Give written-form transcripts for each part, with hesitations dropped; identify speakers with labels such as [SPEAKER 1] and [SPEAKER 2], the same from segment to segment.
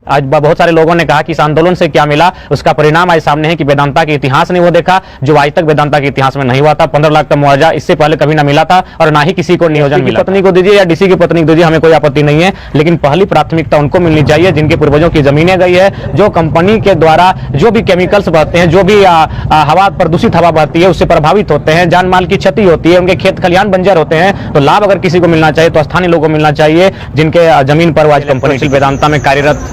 [SPEAKER 1] आज बहुत सारे लोगों ने कहा कि इस आंदोलन से क्या मिला, उसका परिणाम आज सामने है कि वेदांता के इतिहास ने वो देखा जो आज तक वेदांता के इतिहास में नहीं हुआ था। 15 लाख का मुआवजा इससे पहले कभी ना मिला था और ना ही किसी को नियोजन मिला। पत्नी को दीजिए या डीसी की पत्नी को दीजिए, हमें कोई आपत्ति नहीं है, लेकिन पहली प्राथमिकता उनको मिलनी चाहिए जिनके पूर्वजों की जमीनें गई है, जो कंपनी के द्वारा जो भी केमिकल्स बहते हैं, जो भी हवा प्रदूषित हवा बहती है उससे प्रभावित होते हैं, जान माल की क्षति होती है, उनके खेत खलिहान बंजर होते हैं। तो लाभ अगर किसी को मिलना चाहिए तो स्थानीय लोगों को मिलना चाहिए जिनके जमीन पर आज कंपनी वेदांता में कार्यरत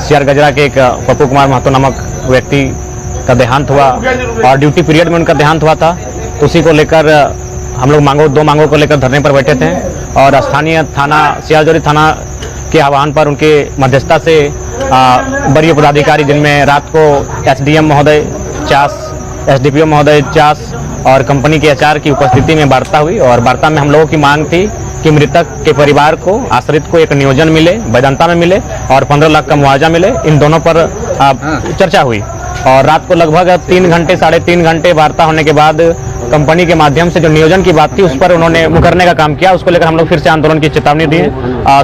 [SPEAKER 1] सीआर गजरा के एक पप्पू कुमार महतो नामक व्यक्ति का देहांत हुआ और ड्यूटी पीरियड में उनका देहांत हुआ था। तो उसी को लेकर हम लोग दो मांगों को लेकर धरने पर बैठे थे और स्थानीय थाना सियालजोरी थाना के आह्वान पर उनके मध्यस्थता से वरीय पदाधिकारी जिनमें रात को एसडीएम महोदय चास, एसडीपीओ महोदय चास और कंपनी के एचआर की उपस्थिति में वार्ता हुई और वार्ता में हम लोगों की मांग थी कि मृतक के परिवार को, आश्रित को एक नियोजन मिले, वेदांता में मिले और 15 लाख का मुआवजा मिले। इन दोनों पर चर्चा हुई और रात को लगभग 3 घंटे 3.5 घंटे वार्ता होने के बाद कंपनी के माध्यम से जो नियोजन की बात थी उस पर उन्होंने मुकरने का काम किया। उसको लेकर हम लोग फिर से आंदोलन की चेतावनी दी।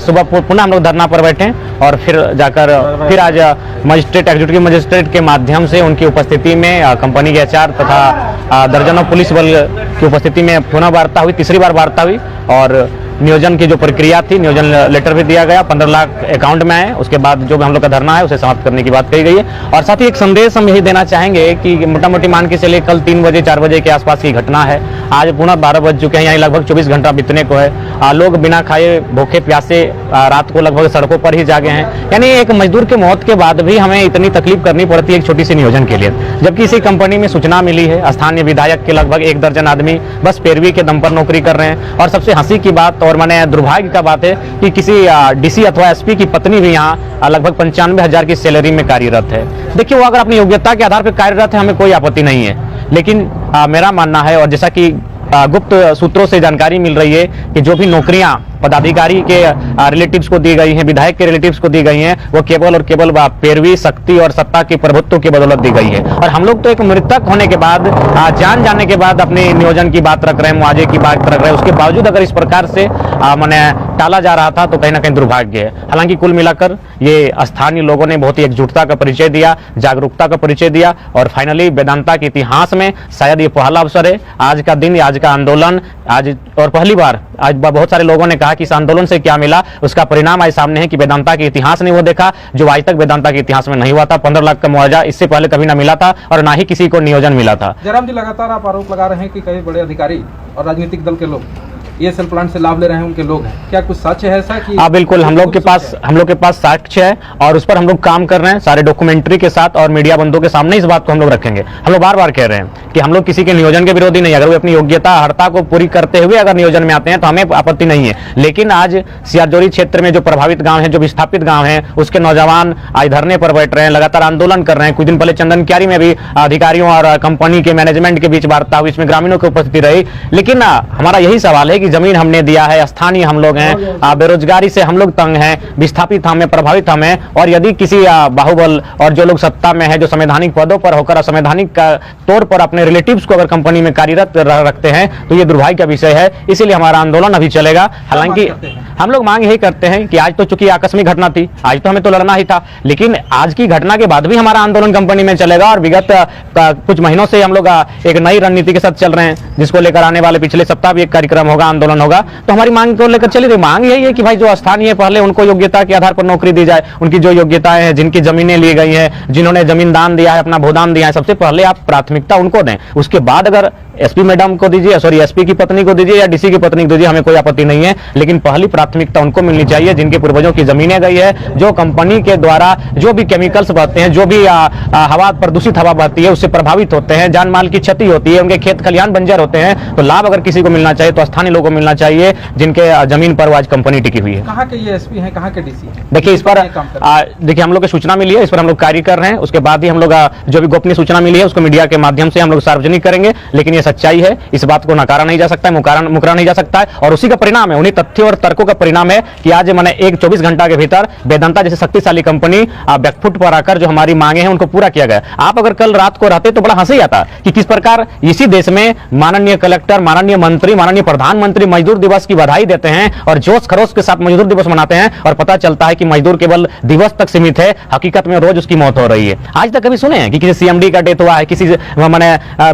[SPEAKER 1] सुबह पुनः हम लोग धरना पर बैठे और फिर आज मजिस्ट्रेट, एग्जीक्यूटिव मजिस्ट्रेट के माध्यम से उनकी उपस्थिति में कंपनी के एचआर तथा दर्जनों पुलिस बल की उपस्थिति में पुनः वार्ता हुई, तीसरी बार वार्ता हुई और नियोजन की जो प्रक्रिया थी, नियोजन लेटर भी दिया गया, 15 लाख अकाउंट में आए। उसके बाद जो भी हम लोग का धरना है उसे समाप्त करने की बात कही गई है। और साथ ही एक संदेश हम यही देना चाहेंगे कि मोटा मोटी मान के चलिए कल 3 बजे 4 बजे के आसपास की घटना है, आज पुनः 12 बज चुके हैं, यानी लगभग 24 घंटा बीतने को है। लोग बिना खाए भूखे प्यासे रात को लगभग सड़कों पर ही जागे हैं। यानी एक मजदूर की मौत के बाद भी हमें इतनी तकलीफ करनी पड़ती है एक छोटी सी नियोजन के लिए, जबकि इसी कंपनी में सूचना मिली है स्थानीय विधायक के लगभग 1 दर्जन आदमी बस पैरवी के दम पर नौकरी कर रहे हैं। और सबसे हंसी की बात और मैंने दुर्भाग्य का बात है कि किसी डीसी अथवा एसपी की पत्नी भी यहाँ लगभग 95,000 की सैलरी में कार्यरत है। देखिए, वो अगर अपनी योग्यता के आधार पर कार्यरत है, हमें कोई आपत्ति नहीं है, लेकिन मेरा मानना है और जैसा कि गुप्त सूत्रों से जानकारी मिल रही है कि जो भी नौकरियां पदाधिकारी के रिलेटिव्स को दी गई हैं, विधायक के रिलेटिव्स को दी गई हैं, वो केवल और केवल पैरवी, शक्ति और सत्ता के प्रभुत्व की बदौलत दी गई है। और हम लोग तो एक मृतक होने के बाद, जान जाने के बाद अपने नियोजन की बात रख रहे हैं, मुआवजे की बात रख रहे हैं, उसके बावजूद अगर इस प्रकार से माने टाला जा रहा था तो कहीं ना कहीं दुर्भाग्य है। हालांकि कुल मिलाकर ये स्थानीय लोगों ने बहुत ही एकजुटता का परिचय दिया, जागरूकता का परिचय दिया और फाइनली वेदांता के इतिहास में शायद ये पहला अवसर है, आज का दिन, आज का आंदोलन, आज और पहली बार आज बहुत सारे लोगों ने कहा कि इस आंदोलन से क्या मिला, उसका परिणाम आज सामने है कि वेदांता के इतिहास ने वो देखा जो आज तक वेदांता के इतिहास में नहीं हुआ था। 15 लाख का मुआवजा इससे पहले कभी ना मिला था और ना ही किसी को नियोजन मिला था।
[SPEAKER 2] जयराम जी, लगातार आप आरोप लगा रहे हैं कि कई बड़े अधिकारी और राजनीतिक दल के लोग ये सेल प्लांट से लाभ ले रहे हैं, उनके लोग हैं, क्या कुछ साक्ष्य है ऐसा कि?
[SPEAKER 1] बिल्कुल, हम लोग के पास साक्ष्य है और उस पर हम लोग काम कर रहे हैं सारे डॉक्यूमेंट्री के साथ और मीडिया बंधुओं के सामने इस बात को हम लोग रखेंगे। हम लोग बार बार कह रहे हैं कि हम लोग किसी के नियोजन के विरोधी नहीं, अगर वो अपनी योग्यता अर्हता को पूरी करते हुए अगर नियोजन में आते हैं तो हमें आपत्ति नहीं है। लेकिन आज सियालजोरी क्षेत्र में जो प्रभावित गाँव है, जो विस्थापित गाँव है, उसके नौजवान आज धरने पर बैठ रहे हैं, लगातार आंदोलन कर रहे हैं। कुछ दिन पहले चंदन क्यारी में भी अधिकारियों और कंपनी के मैनेजमेंट के बीच वार्ता हुई, इसमें ग्रामीणों की उपस्थिति रही। लेकिन हमारा यही सवाल है कि जमीन हमने दिया है, स्थानीय हम लोग हैं, बेरोजगारी से हम लोग तंग हैं, विस्थापित हमें, प्रभावित हमें, और यदि किसी बाहुबल और जो लोग सत्ता में है, जो संवैधानिक पदों पर होकर असंवैधानिक तौर पर अपने रिलेटिव्स को अगर कंपनी में कार्यरत रखते हैं तो ये दुर्भाग्य का विषय है। इसीलिए हमारा आंदोलन अभी चलेगा। हालांकि हम लोग मांग यही करते हैं कि आज तो चूंकि आकस्मिक घटना थी, आज तो हमें तो लड़ना ही था, लेकिन आज की घटना के बाद भी हमारा आंदोलन कंपनी में चलेगा और विगत कुछ महीनों से हम लोग एक नई रणनीति के साथ चल रहे हैं, जिसको लेकर आने वाले पिछले सप्ताह भी एक कार्यक्रम होगा, आंदोलन होगा। तो हमारी मांग को लेकर चली रही मांग यही है कि भाई जो स्थानीय पहले उनको योग्यता के आधार पर नौकरी दी जाए, उनकी जो योग्यताएं हैं, जिनकी जमीनें ली गई हैं, जिन्होंने जमीन दान दिया है, अपना भूदान दिया है, सबसे पहले आप प्राथमिकता उनको दें। उसके बाद अगर एसपी मैडम को दीजिए, सॉरी एसपी की पत्नी को दीजिए या डीसी की पत्नी को दीजिए, हमें कोई आपत्ति नहीं है, लेकिन पहली प्राथमिकता उनको मिलनी चाहिए जिनके पूर्वजों की जमीनें गई है, जो कंपनी के द्वारा जो भी केमिकल्स बहते हैं, जो भी हवा प्रदूषित हवा बहती है उससे प्रभावित होते हैं, जान माल की क्षति होती है, उनके खेत खलिहान बंजर होते हैं। तो लाभ अगर किसी को मिलना चाहिए तो स्थानीय लोगों को मिलना चाहिए जिनके जमीन पर आज कंपनी टिकी हुई है।
[SPEAKER 2] कहाँ के ये एसपी हैं, कहाँ के डीसी हैं?
[SPEAKER 1] देखिए, इस पर देखिए हम लोग को सूचना मिली है, इस पर हम लोग कार्य कर रहे हैं। उसके बाद ही हम लोग जो भी गोपनीय सूचना मिली है उसको मीडिया के माध्यम से हम लोग सार्वजनिक करेंगे। लेकिन ये सच्चाई है, इस बात को नकारा नहीं जा सकता है, मुकरा नहीं जा सकता है। और उसी का परिणाम है, उन्हीं तथ्यों और तर्कों का परिणाम है कि आज मैंने एक 24 घंटा के भीतर वेदांता जैसे शक्तिशाली कंपनी बैकफुट पर आकर जो हमारी मांगे हैं उनको पूरा किया गया। आप अगर कल रात को रहते तो बड़ा हंसी आता कि किस प्रकार इसी देश में माननीय कलेक्टर, माननीय मंत्री, माननीय प्रधानमंत्री मजदूर दिवस की बधाई देते हैं और जोश खरोश के साथ मजदूर दिवस मनाते हैं, और पता चलता है कि मजदूर केवल दिवस तक सीमित है, हकीकत में रोज उसकी मौत हो रही है। आज तक कभी सुने हैं कि किसी सीएमडी का डेथ हुआ है, किसी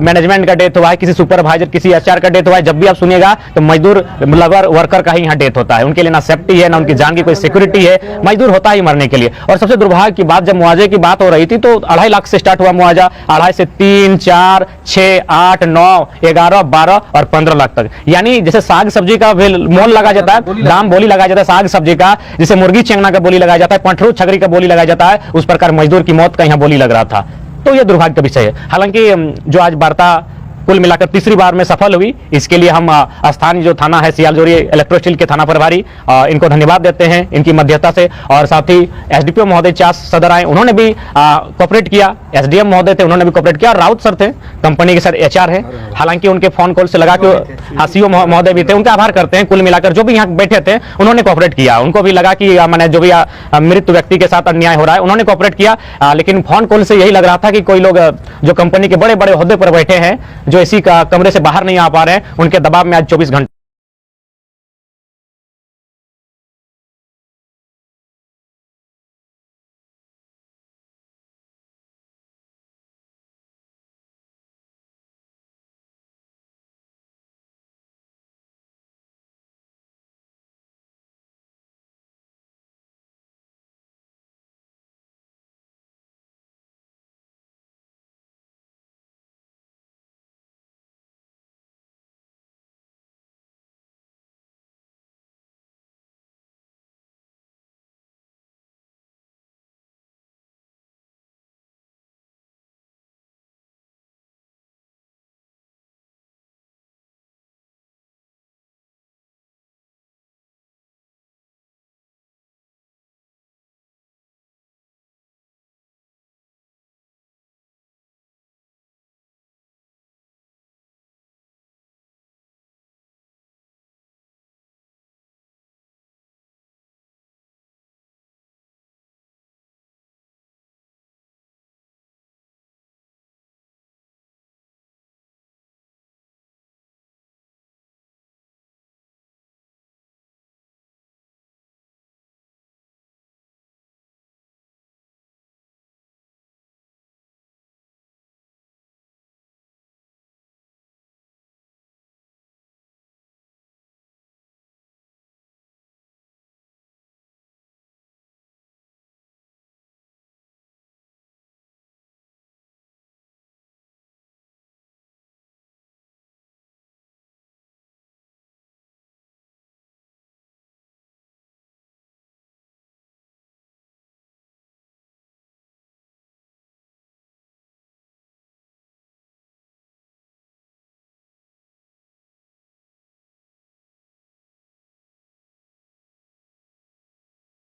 [SPEAKER 1] मैनेजमेंट का डेथ हुआ है, किसी सुपरवाइजर, किसी एचआर का डेथ हुआ है? जब भी आप सुनिएगा तो मजदूर लेबर वर्कर का ही यहाँ डेथ होता है। उनके लिए ना सेफ्टी है, ना उनकी जान की कोई सिक्योरिटी है, मजदूर होता ही मरने के लिए। और सबसे दुर्भाग्य की बात, जब मुआवजे की बात हो रही थी तो 2.5 लाख से स्टार्ट हुआ मुआवजा, 2.5 से 3, 4, 6, 8, 9, 11, 12 और 15 लाख तक। यानी जैसे साग सब्जी का मोल लगा जाता है, दाम बोली लगाया जाता है साग सब्जी का, जैसे मुर्गी चेंगना का बोली लगाया जाता है, पठरू छगरी का बोली लगाया जाता है, उस प्रकार मजदूर की मौत का यहाँ बोली लग रहा था। तो यह दुर्भाग्य का विषय है। हालांकि जो आज वार्ता कुल मिलाकर तीसरी बार में सफल हुई, इसके लिए हम स्थानीय जो थाना है सियालजोरी इलेक्ट्रो स्टील के थाना प्रभारी इनको धन्यवाद देते हैं इनकी मध्यस्थता से, और साथ ही एसडीपीओ महोदय चास सदर आए, उन्होंने भी कोऑपरेट किया, एसडीएम महोदय थे उन्होंने भी कोऑपरेट किया, और राउत सर थे कंपनी के सर एचआर है, हालांकि उनके फोन कॉल से लगा कि सीओ महोदय भी थे, उनका आभार करते हैं। कुल मिलाकर जो भी यहाँ बैठे थे उन्होंने कोऑपरेट किया, उनको भी लगा कि मैंने जो भी मृत व्यक्ति के साथ अन्याय हो रहा है उन्होंने कोऑपरेट किया, लेकिन फोन कॉल से यही लग रहा था कि कोई लोग जो कंपनी के बड़े बड़े ओहदे पर बैठे हैं, जो इसी का कमरे से बाहर नहीं आ पा रहे हैं, उनके दबाव में आज 24 घंटे